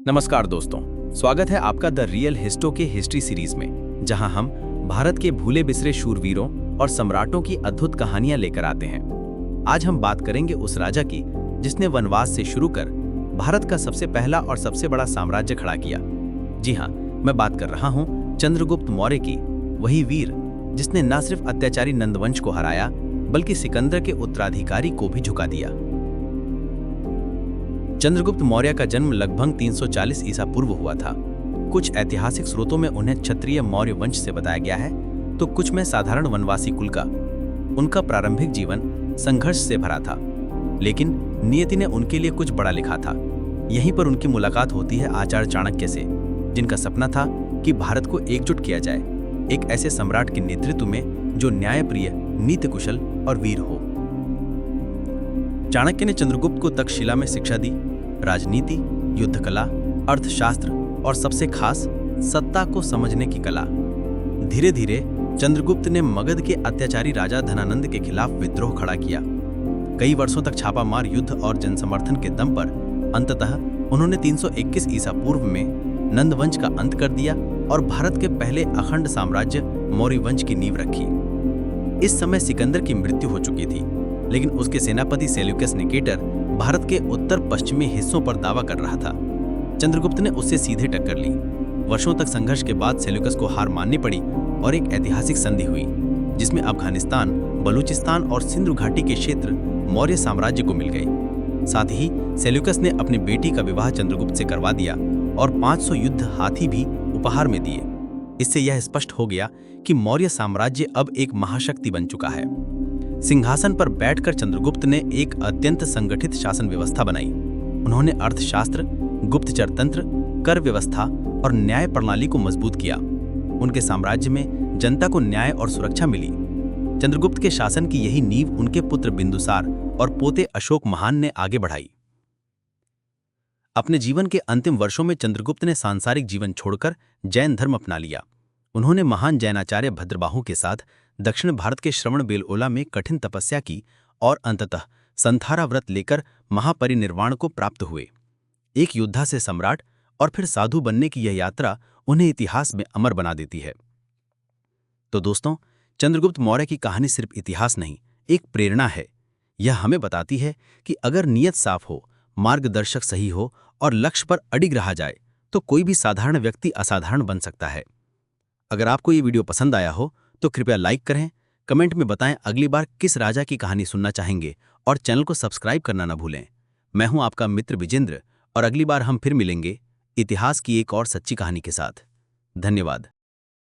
नमस्कार दोस्तों, स्वागत है आपका द रियल हिस्टो के हिस्ट्री सीरीज में, जहां हम भारत के भूले बिसरे शूरवीरों और सम्राटों की अद्भुत कहानियां लेकर आते हैं। आज हम बात करेंगे उस राजा की जिसने वनवास से शुरू कर भारत का सबसे पहला और सबसे बड़ा साम्राज्य खड़ा किया। जी हाँ, मैं बात कर रहा हूँ चंद्रगुप्त मौर्य की, वही वीर जिसने न सिर्फ अत्याचारी नंदवंश को हराया बल्कि सिकंदर के उत्तराधिकारी को भी झुका दिया। चंद्रगुप्त मौर्य का जन्म लगभग 340 ईसा पूर्व हुआ था। कुछ ऐतिहासिक स्रोतों में उन्हें क्षत्रिय मौर्य वंश से बताया गया है, तो कुछ में साधारण वनवासी कुल का। उनका प्रारंभिक जीवन संघर्ष से भरा था, लेकिन नियति ने उनके लिए कुछ बड़ा लिखा था। यहीं पर उनकी मुलाकात होती है आचार्य चाणक्य से, जिनका सपना था कि भारत को एकजुट किया जाए, एक ऐसे सम्राट के नेतृत्व में जो न्यायप्रिय, नीति कुशल और वीर हो। चाणक्य ने चंद्रगुप्त को तक्षशिला में शिक्षा दी, राजनीति, युद्ध कला, अर्थशास्त्र और सबसे खास सत्ता को समझने की कला। धीरे धीरे चंद्रगुप्त ने मगध के अत्याचारी राजा धनानंद के खिलाफ विद्रोह खड़ा किया। कई वर्षों तक छापामार युद्ध और जनसमर्थन के दम पर अंततः उन्होंने 321 ईसा पूर्व में नंदवंश का अंत कर दिया और भारत के पहले अखंड साम्राज्य मौर्य वंश की नींव रखी। इस समय सिकंदर की मृत्यु हो चुकी थी, लेकिन उसके सेनापति सेल्यूकस निकेटर भारत के उत्तर पश्चिमी हिस्सों पर दावा कर रहा था। चंद्रगुप्त ने उससे सीधे टक्कर ली। वर्षों तक संघर्ष के बाद सेल्यूकस को हार माननी पड़ी और एक ऐतिहासिक संधि हुई, जिसमें अफगानिस्तान, बलूचिस्तान और सिंधु घाटी के क्षेत्र मौर्य साम्राज्य को मिल गए। साथ ही सेल्यूकस ने अपनी बेटी का विवाह चंद्रगुप्त से करवा दिया और 500 युद्ध हाथी भी उपहार में दिए। इससे यह स्पष्ट हो गया कि मौर्य साम्राज्य अब एक महाशक्ति बन चुका है। सिंहासन पर बैठकर चंद्रगुप्त ने एक अत्यंत संगठित शासन व्यवस्था बनाई। उन्होंने अर्थशास्त्र, गुप्तचर तंत्र, कर व्यवस्था और न्याय प्रणाली को मजबूत किया। उनके साम्राज्य में जनता को न्याय और सुरक्षा मिली। चंद्रगुप्त के शासन की यही नींव उनके पुत्र बिंदुसार और पोते अशोक महान ने आगे बढ़ाई। अपने जीवन के अंतिम वर्षों में चंद्रगुप्त ने सांसारिक जीवन छोड़कर जैन धर्म अपना लिया। उन्होंने महान जैनाचार्य भद्रबाहु के साथ दक्षिण भारत के श्रवणबेलगोला में कठिन तपस्या की और अंततः संथारा व्रत लेकर महापरिनिर्वाण को प्राप्त हुए। एक योद्धा से सम्राट और फिर साधु बनने की यह यात्रा उन्हें इतिहास में अमर बना देती है। तो दोस्तों, चंद्रगुप्त मौर्य की कहानी सिर्फ इतिहास नहीं, एक प्रेरणा है। यह हमें बताती है कि अगर नीयत साफ हो, मार्गदर्शक सही हो और लक्ष्य पर अडिग रहा जाए, तो कोई भी साधारण व्यक्ति असाधारण बन सकता है। अगर आपको ये वीडियो पसंद आया हो तो कृपया लाइक करें, कमेंट में बताएं अगली बार किस राजा की कहानी सुनना चाहेंगे और चैनल को सब्सक्राइब करना न भूलें। मैं हूं आपका मित्र विजेंद्र और अगली बार हम फिर मिलेंगे इतिहास की एक और सच्ची कहानी के साथ। धन्यवाद।